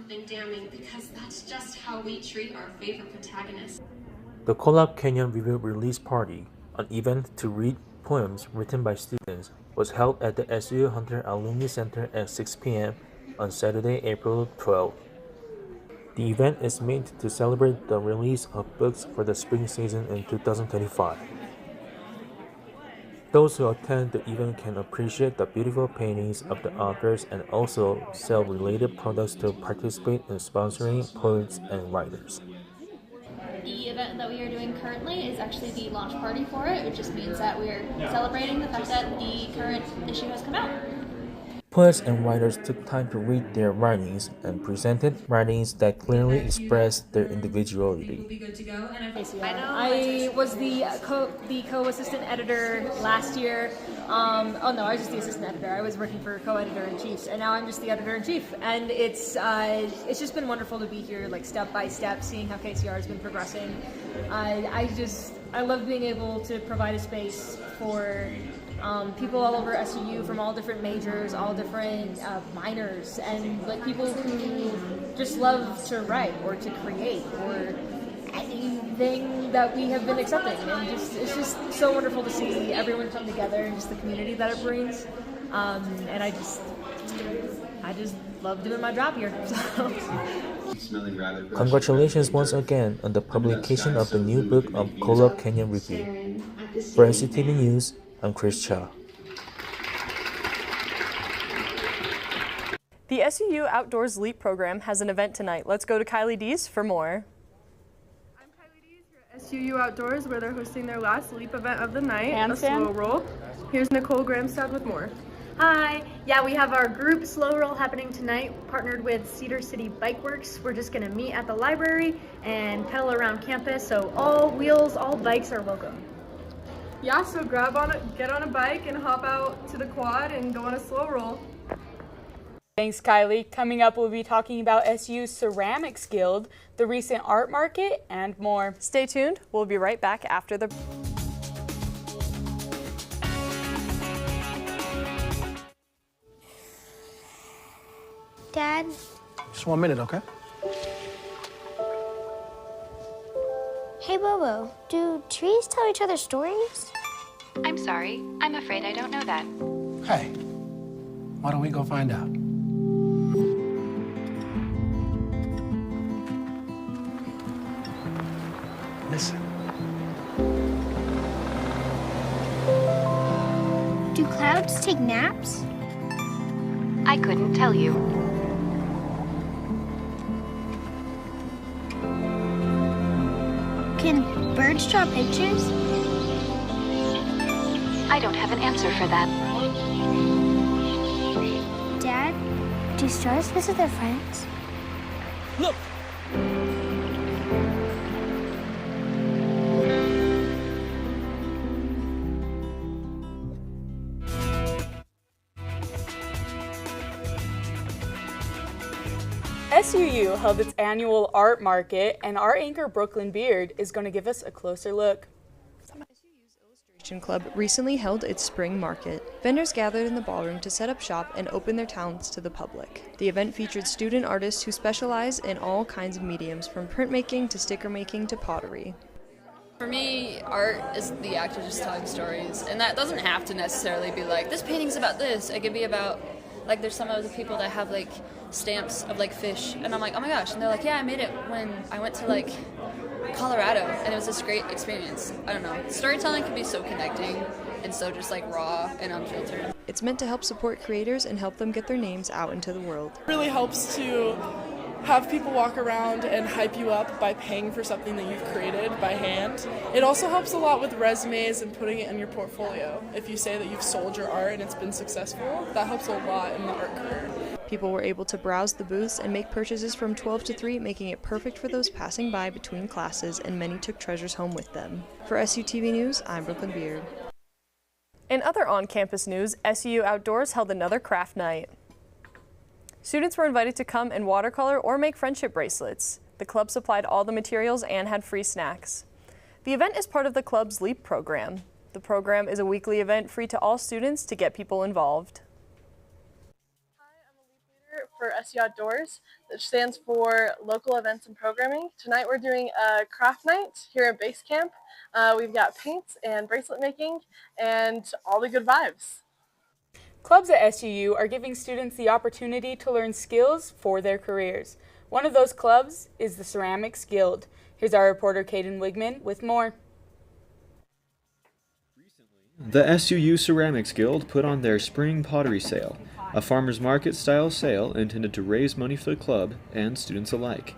something damning, because that's just how we treat our favorite protagonists. The Collab Canyon Review Release Party, an event to read poems written by students, was held at the SU Hunter Alumni Center at 6 p.m. on Saturday, April 12. The event is made to celebrate the release of books for the spring season in 2025. Those who attend the event can appreciate the beautiful paintings of the authors and also sell related products to participate in sponsoring poets and writers. The event that we are doing currently is actually the launch party for it, which just means that we are celebrating the fact that the current issue has come out. Poets and writers took time to read their writings and presented writings that clearly expressed their individuality. I was the co-assistant editor last year. Oh no, I was just the assistant editor. I was working for co-editor-in-chief, and now I'm just the editor-in-chief. And it's just been wonderful to be here, like step by step, seeing how KCR has been progressing. I love being able to provide a space for people all over SUU from all different majors, all different minors, and like people who just love to write or to create or anything that we have been accepting. And it's just so wonderful to see everyone come together and just the community that it brings. And I just love doing my job here. So. Congratulations once again on the publication of the new book of Collab Canyon Review. For SUTV News, I'm Chris Cha. The SUU Outdoors LEAP program has an event tonight. Let's go to Kylie Dees for more. I'm Kylie Dees here at SUU Outdoors, where they're hosting their last LEAP event of the night, Handstand. a slow roll. Here's Nicole Gramstad with more. Hi. Yeah, we have our group slow roll happening tonight, partnered with Cedar City Bike Works. We're just gonna meet at the library and pedal around campus, so all wheels, all bikes are welcome. Yeah, so get on a bike and hop out to the quad and go on a slow roll. Thanks, Kylie. Coming up, we'll be talking about SU's Ceramics Guild, the recent art market, and more. Stay tuned. We'll be right back after the... Dad? Just 1 minute, okay? Hey, Bobo, do trees tell each other stories? I'm sorry. I'm afraid I don't know that. Hey, why don't we go find out? Listen. Do clouds take naps? I couldn't tell you. Can birds draw pictures? I don't have an answer for that. Dad, do stars visit their friends? Look! SUU held its annual art market, and our anchor Brooklyn Beard is going to give us a closer look. SUU's Illustration Club recently held its spring market. Vendors gathered in the ballroom to set up shop and open their talents to the public. The event featured student artists who specialize in all kinds of mediums, from printmaking to sticker making to pottery. For me, art is the act of just telling stories, and that doesn't have to necessarily be like, this painting's about this. It could be about, like, there's some of the people that have, like, stamps of, like, fish, and I'm like, oh my gosh, and they're like, yeah, I made it when I went to, like, Colorado, and it was this great experience. I don't know. Storytelling can be so connecting and so just, like, raw and unfiltered. It's meant to help support creators and help them get their names out into the world. It really helps to have people walk around and hype you up by paying for something that you've created by hand. It also helps a lot with resumes and putting it in your portfolio. If you say that you've sold your art and it's been successful, that helps a lot in the art career. People were able to browse the booths and make purchases from 12 to 3, making it perfect for those passing by between classes, and many took treasures home with them. For SUTV News, I'm Brooklyn Beard. In other on-campus news, SUU Outdoors held another craft night. Students were invited to come and watercolor or make friendship bracelets. The club supplied all the materials and had free snacks. The event is part of the club's LEAP program. The program is a weekly event free to all students to get people involved. Hi, I'm a LEAP leader for SU Outdoors, which stands for Local Events and Programming. Tonight we're doing a craft night here at base camp. We've got paints and bracelet making and all the good vibes. Clubs at SUU are giving students the opportunity to learn skills for their careers. One of those clubs is the Ceramics Guild. Here's our reporter Caden Wigman with more. The SUU Ceramics Guild put on their spring pottery sale, a farmer's market style sale intended to raise money for the club and students alike.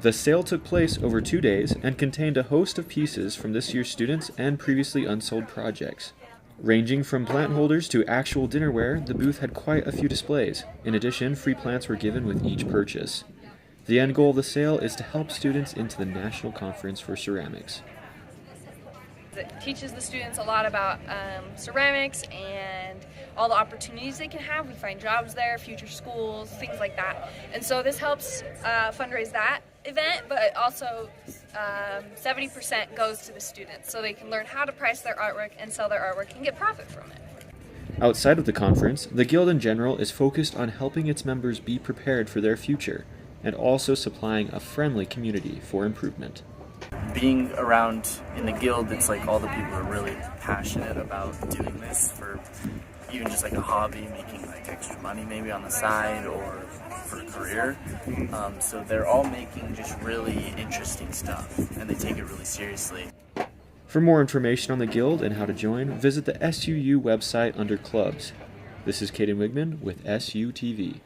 The sale took place over 2 days and contained a host of pieces from this year's students and previously unsold projects. Ranging from plant holders to actual dinnerware, the booth had quite a few displays. In addition, free plants were given with each purchase. The end goal of the sale is to help students into the National Conference for Ceramics. It teaches the students a lot about ceramics and all the opportunities they can have. We find jobs there, future schools, things like that. And so this helps fundraise that event, but also 70% goes to the students so they can learn how to price their artwork and sell their artwork and get profit from it. Outside of the conference, the Guild in general is focused on helping its members be prepared for their future and also supplying a friendly community for improvement. Being around in the Guild, it's like all the people are really passionate about doing this for even just like a hobby, making like extra money maybe on the side or for a career. So they're all making just really interesting stuff and they take it really seriously. For more information on the Guild and how to join, visit the SUU website under clubs. This is Caden Wigman with SUTV.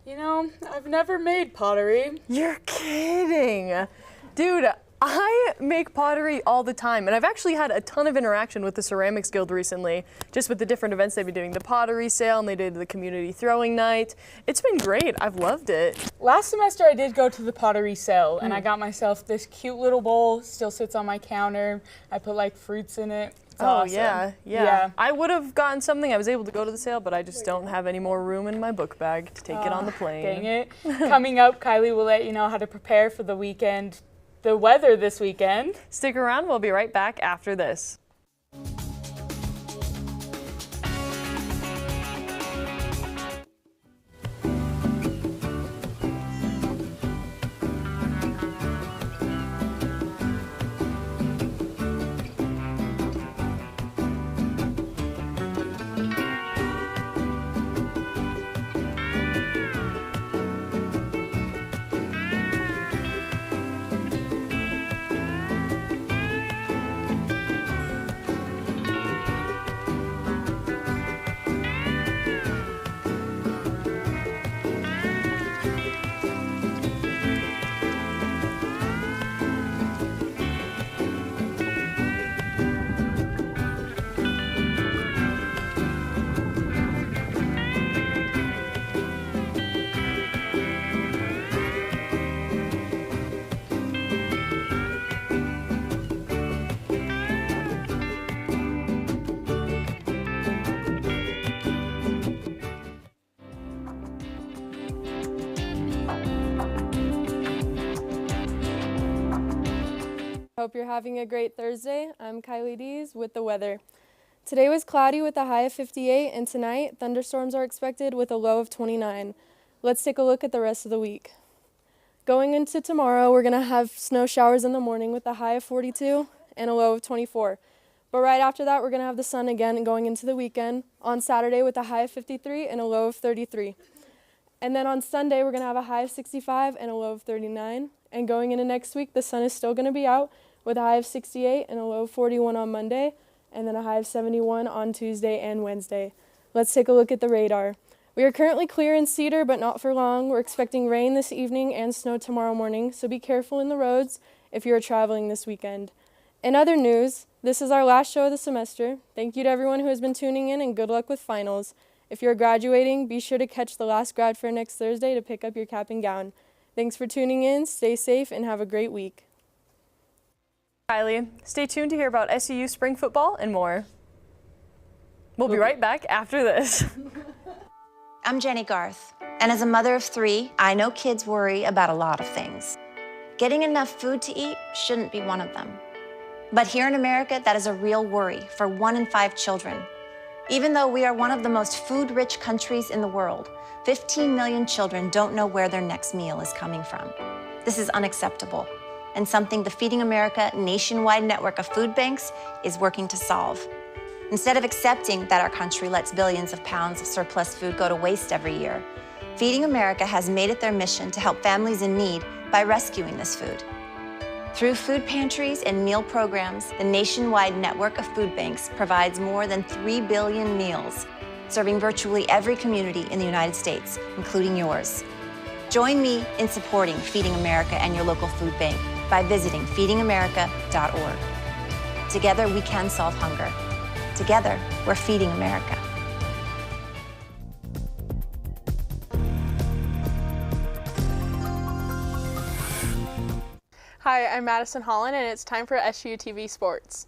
You know, I've never made pottery. You're kidding. Dude, I make pottery all the time, and I've actually had a ton of interaction with the Ceramics Guild recently, just with the different events they've been doing, the pottery sale, and they did the community throwing night. It's been great. I've loved it. Last semester I did go to the pottery sale, and I got myself this cute little bowl, still sits on my counter. I put like fruits in it. It's awesome. Yeah. I would have gotten something. I was able to go to the sale, but I just don't have any more room in my book bag to take it on the plane. Dang it. Coming up, Kylie will let you know how to prepare for the weekend, the weather this weekend. Stick around. We'll be right back after this. Hope you're having a great Thursday. I'm Kylie Dees with the weather. Today was cloudy with a high of 58, and tonight thunderstorms are expected with a low of 29. Let's take a look at the rest of the week. Going into tomorrow, we're going to have snow showers in the morning with a high of 42 and a low of 24. But right after that, we're going to have the sun again going into the weekend on Saturday with a high of 53 and a low of 33. And then on Sunday, we're going to have a high of 65 and a low of 39. And going into next week, the sun is still going to be out with a high of 68 and a low of 41 on Monday, and then a high of 71 on Tuesday and Wednesday. Let's take a look at the radar. We are currently clear in Cedar, but not for long. We're expecting rain this evening and snow tomorrow morning, so be careful in the roads if you are traveling this weekend. In other news, this is our last show of the semester. Thank you to everyone who has been tuning in, and good luck with finals. If you're graduating, be sure to catch the last grad fair next Thursday to pick up your cap and gown. Thanks for tuning in, stay safe, and have a great week. Kylie, stay tuned to hear about SUU spring football and more. We'll be right back after this. I'm Jenny Garth, and as a mother of 3, I know kids worry about a lot of things. Getting enough food to eat shouldn't be one of them. But here in America, that is a real worry for 1 in 5 children. Even though we are one of the most food-rich countries in the world, 15 million children don't know where their next meal is coming from. This is unacceptable, and something the Feeding America nationwide network of food banks is working to solve. Instead of accepting that our country lets billions of pounds of surplus food go to waste every year, Feeding America has made it their mission to help families in need by rescuing this food. Through food pantries and meal programs, the nationwide network of food banks provides more than 3 billion meals, serving virtually every community in the United States, including yours. Join me in supporting Feeding America and your local food bank by visiting feedingamerica.org. Together, we can solve hunger. Together, we're Feeding America. Hi, I'm Madison Holland, and it's time for SUTV Sports.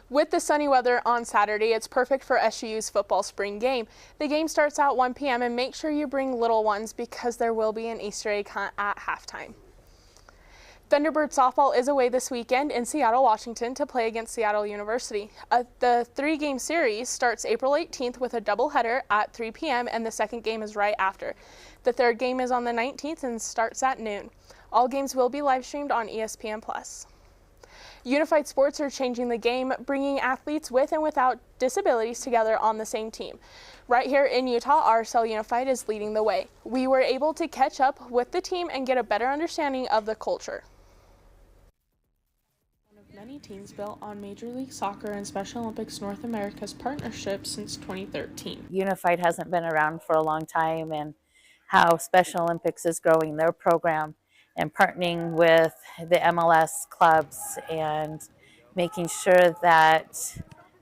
With the sunny weather on Saturday, it's perfect for SU's football spring game. The game starts at 1 p.m. and make sure you bring little ones because there will be an Easter egg hunt at halftime. Thunderbird softball is away this weekend in Seattle, Washington to play against Seattle University. The 3-game series starts April 18th with a doubleheader at 3 p.m. and the second game is right after. The third game is on the 19th and starts at noon. All games will be live streamed on ESPN+. Unified Sports are changing the game, bringing athletes with and without disabilities together on the same team. Right here in Utah, RSL Unified is leading the way. We were able to catch up with the team and get a better understanding of the culture. One of many teams built on Major League Soccer and Special Olympics North America's partnership since 2013. Unified hasn't been around for a long time, and how Special Olympics is growing their program and partnering with the MLS clubs and making sure that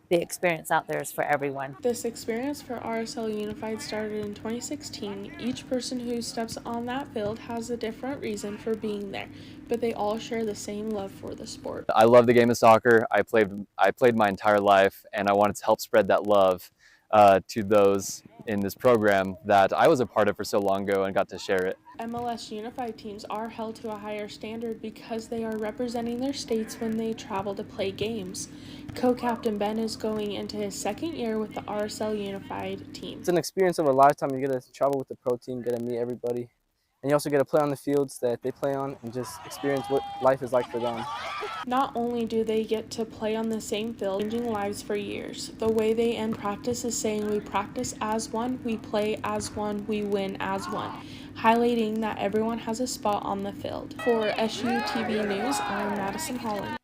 the experience out there is for everyone. This experience for RSL Unified started in 2016. Each person who steps on that field has a different reason for being there, but they all share the same love for the sport. I love the game of soccer. I played my entire life, and I wanted to help spread that love to those in this program that I was a part of for so long ago and got to share it. MLS Unified teams are held to a higher standard because they are representing their states when they travel to play games. Co-captain Ben is going into his second year with the RSL Unified team. It's an experience of a lifetime. You get to travel with the pro team, get to meet everybody, and you also get to play on the fields that they play on and just experience what life is like for them. Not only do they get to play on the same field, changing lives for years. The way they end practice is saying we practice as one, we play as one, we win as one, highlighting that everyone has a spot on the field. For SUTV News, I'm Madison Holland.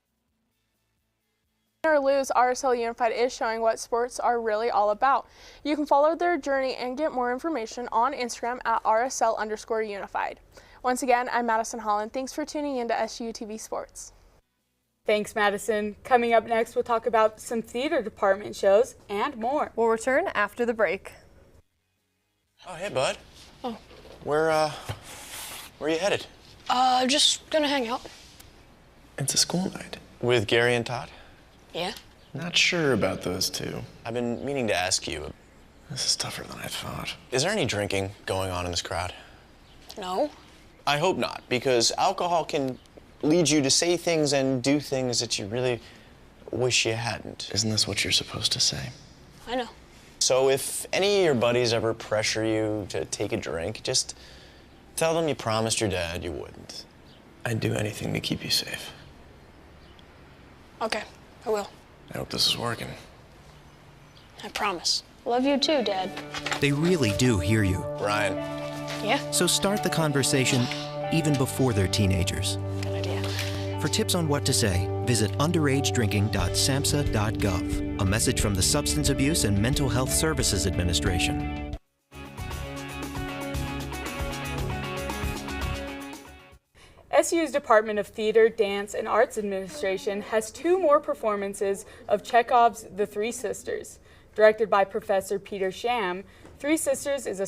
Win or lose, RSL Unified is showing what sports are really all about. You can follow their journey and get more information on Instagram at RSL_Unified. Once again, I'm Madison Holland. Thanks for tuning in to SUTV Sports. Thanks, Madison. Coming up next, we'll talk about some theater department shows and more. We'll return after the break. Oh, hey, bud. Oh. Where are you headed? Just gonna hang out. It's a school night. With Gary and Todd? Yeah? Not sure about those two. I've been meaning to ask you. This is tougher than I thought. Is there any drinking going on in this crowd? No. I hope not, because alcohol can lead you to say things and do things that you really wish you hadn't. Isn't this what you're supposed to say? I know. So if any of your buddies ever pressure you to take a drink, just tell them you promised your dad you wouldn't. I'd do anything to keep you safe. Okay, I will. I hope this is working. I promise. Love you too, Dad. They really do hear you. Ryan. Yeah? So start the conversation even before they're teenagers. Good idea. For tips on what to say, visit underagedrinking.samhsa.gov. A message from the Substance Abuse and Mental Health Services Administration. SU's Department of Theater, Dance, and Arts Administration has 2 more performances of Chekhov's The Three Sisters. Directed by Professor Peter Sham, Three Sisters is a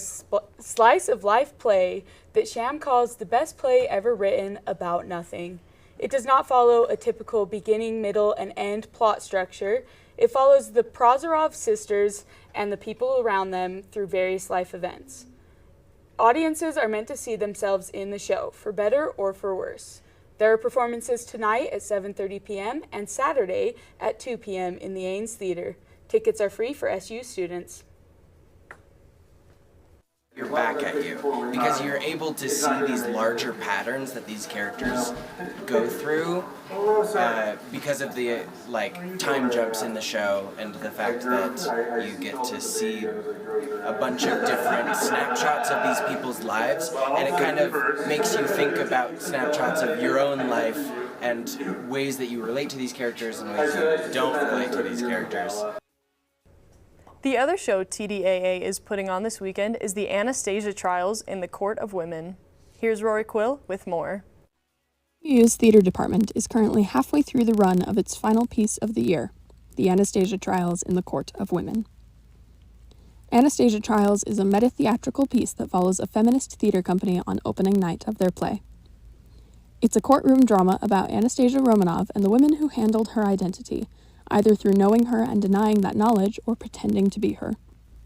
slice of life play that Sham calls the best play ever written about nothing. It does not follow a typical beginning, middle, and end plot structure. It follows the Prozorov sisters and the people around them through various life events. Audiences are meant to see themselves in the show, for better or for worse. There are performances tonight at 7:30 p.m. and Saturday at 2 p.m. in the Ains Theater. Tickets are free for SU students. You're back at you because you're able to see these larger patterns that these characters go through because of the time jumps in the show and the fact that you get to see a bunch of different snapshots of these people's lives, and it kind of makes you think about snapshots of your own life and ways that you relate to these characters and ways you don't relate to these characters. The other show TDAA is putting on this weekend is the Anastasia Trials in the Court of Women. Here's Rory Quill with more. SU's theater department is currently halfway through the run of its final piece of the year, the Anastasia Trials in the Court of Women. Anastasia Trials is a meta-theatrical piece that follows a feminist theater company on opening night of their play. It's a courtroom drama about Anastasia Romanov and the women who handled her identity, either through knowing her and denying that knowledge or pretending to be her.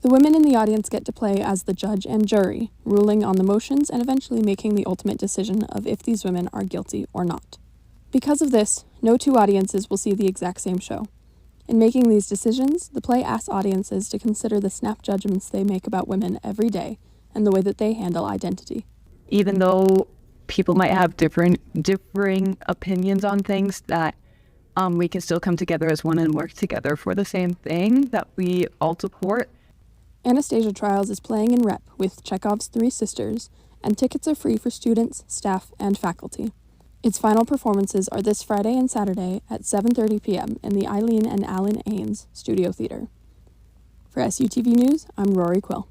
The women in the audience get to play as the judge and jury, ruling on the motions and eventually making the ultimate decision of if these women are guilty or not. Because of this, no two audiences will see the exact same show. In making these decisions, the play asks audiences to consider the snap judgments they make about women every day and the way that they handle identity. Even though people might have differing opinions on things, that we can still come together as one and work together for the same thing that we all support. Anastasia Trials is playing in Rep with Chekhov's Three Sisters, and tickets are free for students, staff, and faculty. Its final performances are this Friday and Saturday at 7:30 p.m. in the Eileen and Alan Ains Studio Theater. For SUTV News, I'm Rory Quill.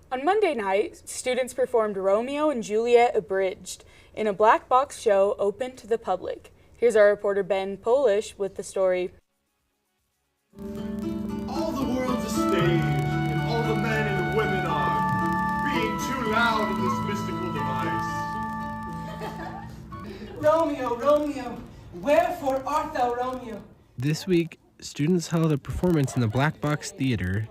On Monday night, students performed Romeo and Juliet Abridged in a black box show open to the public. Here's our reporter Ben Polish with the story. All the world's a stage, and all the men and women are being too loud in this mystical device. Romeo, Romeo, wherefore art thou, Romeo? This week, students held a performance in the Black Box Theater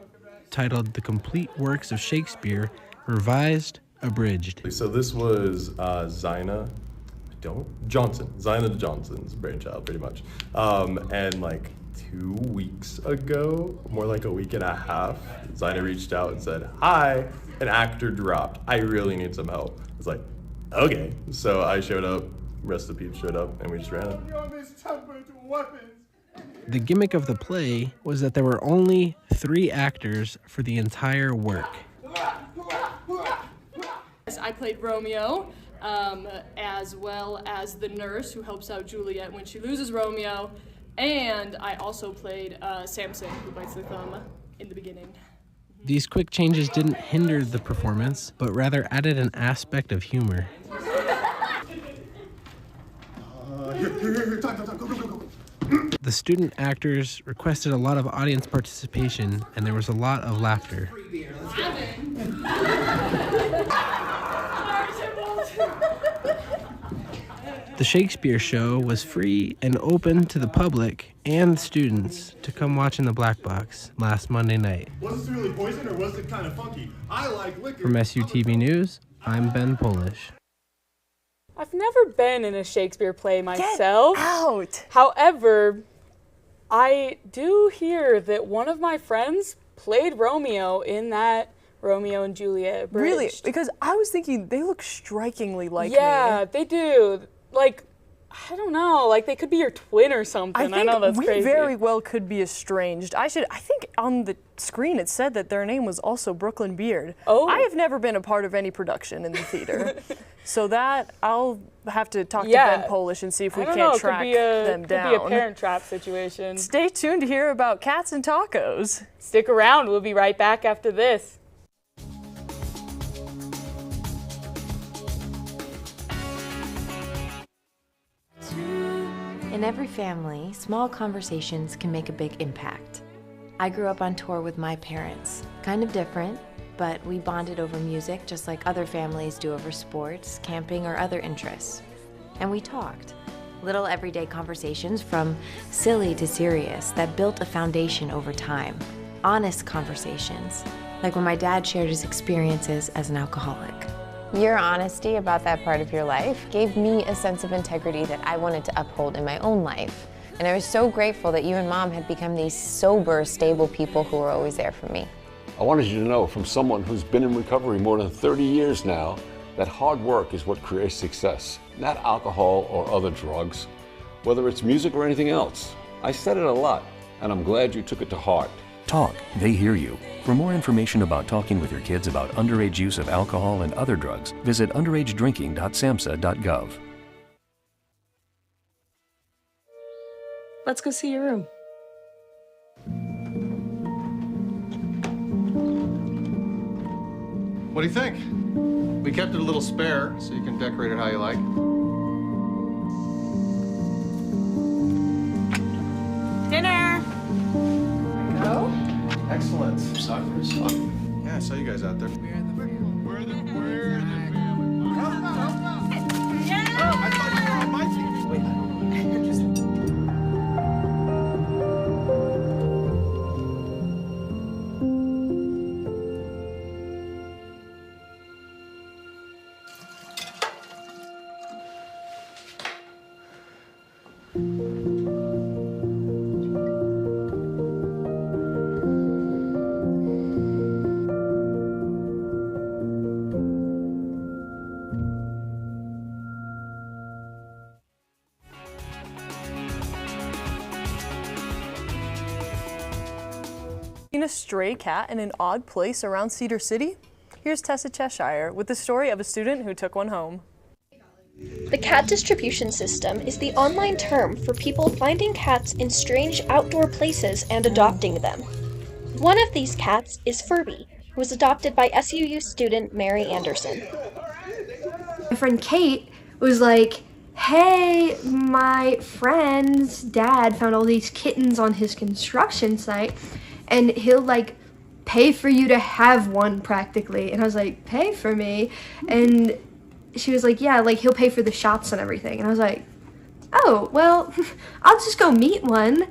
titled The Complete Works of Shakespeare, Revised, Abridged. So this was Zina Johnson's brainchild, pretty much. And like 2 weeks ago, more like a week and a half, Zina reached out and said, "Hi, an actor dropped. I really need some help." I was like, okay. So I showed up, rest of the peeps showed up, and we just ran it. The gimmick of the play was that there were only 3 actors for the entire work. I played Romeo, as well as the nurse who helps out Juliet when she loses Romeo, and I also played Samson, who bites the thumb in the beginning. These quick changes didn't hinder the performance, but rather added an aspect of humor. The student actors requested a lot of audience participation, and there was a lot of laughter. The Shakespeare show was free and open to the public and students to come watch in the Black Box last Monday night. Was this really poison or was it kind of funky? I like liquor. From SUTV News, I'm Ben Polish. I've never been in a Shakespeare play myself. Get out! However, I do hear that one of my friends played Romeo in that Romeo and Juliet Abridged. Really? Because I was thinking they look strikingly like me. Yeah, they do. Like, I don't know, like they could be your twin or something. I know that's we crazy. very well could be estranged. I think on the screen it said that their name was also Brooklyn Beard. Oh. I have never been a part of any production in the theater. So that, I'll have to talk to Ben Polish and see if we can't track them down. Could be a Parent Trap situation. Stay tuned to hear about cats and tacos. Stick around, we'll be right back after this. In every family, small conversations can make a big impact. I grew up on tour with my parents. Kind of different, but we bonded over music just like other families do over sports, camping, or other interests. And we talked. Little everyday conversations from silly to serious that built a foundation over time. Honest conversations, like when my dad shared his experiences as an alcoholic. Your honesty about that part of your life gave me a sense of integrity that I wanted to uphold in my own life. And I was so grateful that you and Mom had become these sober, stable people who were always there for me. I wanted you to know from someone who's been in recovery more than 30 years now that hard work is what creates success, not alcohol or other drugs, whether it's music or anything else. I said it a lot, and I'm glad you took it to heart. Talk, they hear you. For more information about talking with your kids about underage use of alcohol and other drugs, visit underagedrinking.samhsa.gov. Let's go see your room. What do you think? We kept it a little spare, so you can decorate it how you like. Dinner! Go. Excellent. Soccer is fun. Yeah, I saw you guys out there. We're the family. Yeah! Oh, I thought you were on my team. Seen a stray cat in an odd place around Cedar City? Here's Tessa Cheshire with the story of a student who took one home. The cat distribution system is the online term for people finding cats in strange outdoor places and adopting them. One of these cats is Furby, who was adopted by SUU student Mary Anderson. My friend Kate was like, hey, my friend's dad found all these kittens on his construction site, and he'll like pay for you to have one practically. And I was like, pay for me? And she was like, yeah, like he'll pay for the shots and everything. And I was like, oh, well, I'll just go meet one.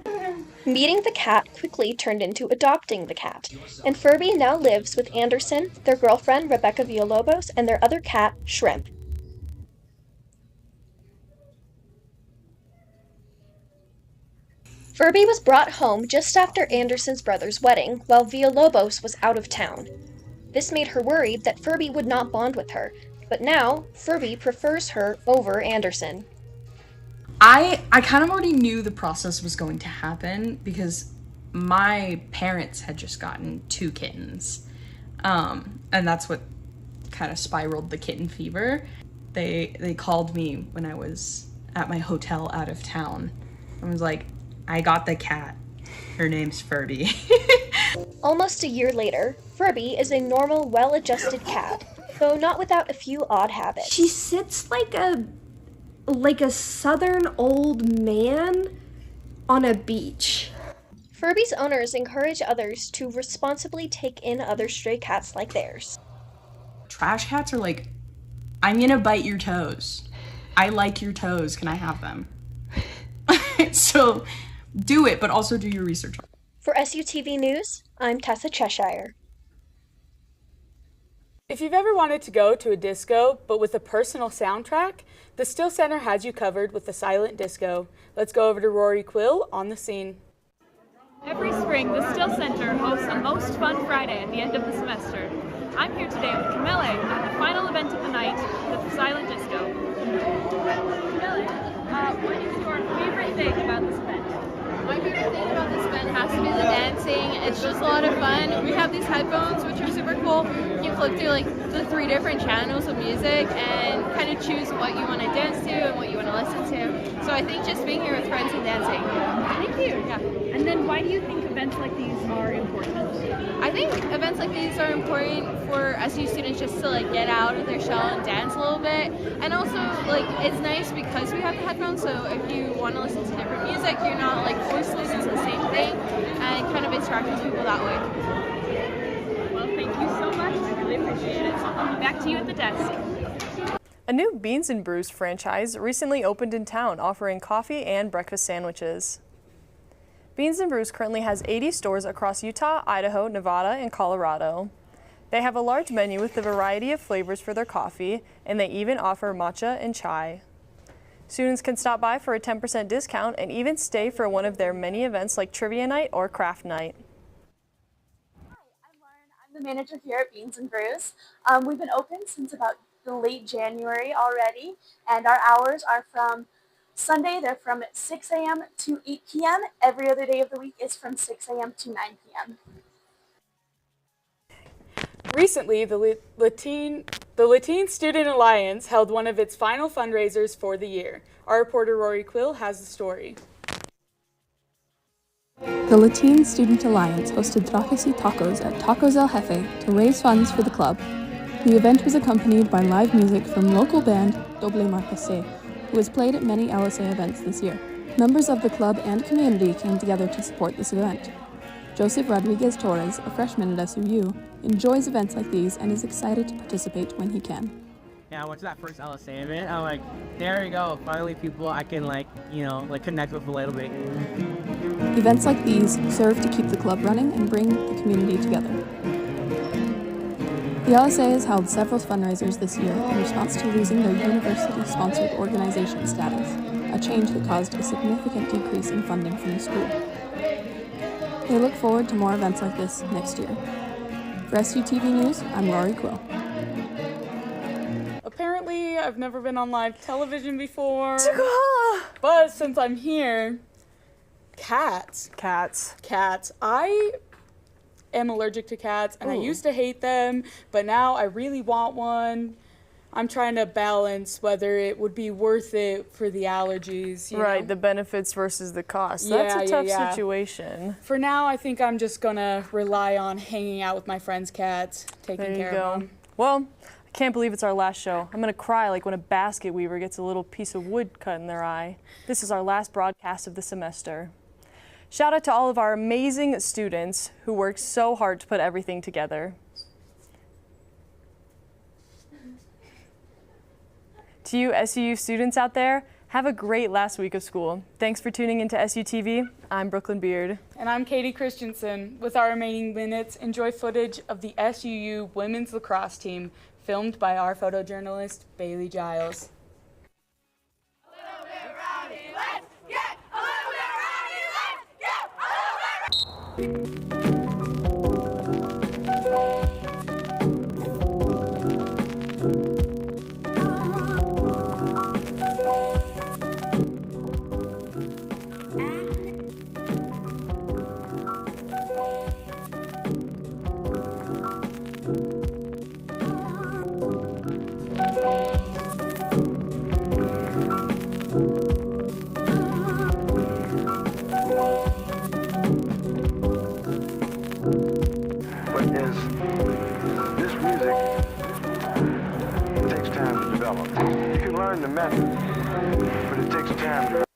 Meeting the cat quickly turned into adopting the cat, and Furby now lives with Anderson, their girlfriend Rebecca Villalobos, and their other cat, Shrimp. Furby was brought home just after Anderson's brother's wedding, while Villalobos was out of town. This made her worried that Furby would not bond with her, but now Furby prefers her over Anderson. I kind of already knew the process was going to happen because my parents had just gotten 2 kittens. And that's what kind of spiraled the kitten fever. They called me when I was at my hotel out of town. I was like, I got the cat. Her name's Furby. Almost a year later, Furby is a normal, well-adjusted cat, though not without a few odd habits. She sits like a southern old man on a beach. Furby's owners encourage others to responsibly take in other stray cats like theirs. Trash cats are like, I'm gonna bite your toes. I like your toes. Can I have them? So do it, but also do your research. For SUTV News, I'm Tessa Cheshire. If you've ever wanted to go to a disco, but with a personal soundtrack, the Still Center has you covered with the silent disco. Let's go over to Rory Quill on the scene. Every spring, the Still Center hosts a Most Fun Friday at the end of the semester. I'm here today with Camille at the final event of the night, the silent disco. Camille, what is your favorite thing about this event? My favorite thing about this event has to be the dancing. It's just a lot of fun. We have these headphones, which are super cool. You flip through like the 3 different channels of music and kind of choose what you want to dance to and what you want to listen to. So I think just being here with friends and dancing. Thank you. Yeah. And then why do you think events like these are important? I think events like these are important for SU students just to like get out of their shell and dance a little bit. And also like it's nice because we have the headphones, so if you want to listen to different music, you're not like forced to listen to the same thing and kind of interact with people that way. Well, thank you so much. I really appreciate it. Back to you at the desk. A new Beans and Brews franchise recently opened in town, offering coffee and breakfast sandwiches. Beans and Brews currently has 80 stores across Utah, Idaho, Nevada, and Colorado. They have a large menu with a variety of flavors for their coffee, and they even offer matcha and chai. Students can stop by for a 10% discount and even stay for one of their many events like Trivia Night or Craft Night. I'm the manager here at Beans and Brews. We've been open since about the late January already, and our hours are from Sunday, they're from 6 a.m. to 8 p.m. Every other day of the week is from 6 a.m. to 9 p.m. Recently, the Latine Student Alliance held one of its final fundraisers for the year. Our reporter Rory Quill has the story. The Latine Student Alliance hosted Tracas y Tacos at Tacos El Jefe to raise funds for the club. The event was accompanied by live music from local band Doble Marca C, who has played at many LSA events this year. Members of the club and community came together to support this event. Joseph Rodriguez Torres, a freshman at SUU, enjoys events like these and is excited to participate when he can. Yeah, I went to that first LSA event. I'm like, there you go, finally people I can connect with a little bit. Events like these serve to keep the club running and bring the community together. The LSA has held several fundraisers this year in response to losing their university-sponsored organization status, a change that caused a significant decrease in funding from the school. They look forward to more events like this next year. For SUTV News, I'm Rory Quill. Apparently, I've never been on live television before, but since I'm here, cats. I am allergic to cats, and I used to hate them, but now I really want one. I'm trying to balance whether it would be worth it for the allergies. Right, know? the benefits versus the cost. That's a tough situation. For now, I think I'm just gonna rely on hanging out with my friends' cats, taking care of them. Well, I can't believe it's our last show. I'm gonna cry like when a basket weaver gets a little piece of wood cut in their eye. This is our last broadcast of the semester. Shout out to all of our amazing students who worked so hard to put everything together. To you SUU students out there, have a great last week of school. Thanks for tuning into SUTV. I'm Brooklyn Beard. And I'm Katie Christensen. With our remaining minutes, enjoy footage of the SUU women's lacrosse team, filmed by our photojournalist, Bailey Giles. You can learn the method, but it takes time to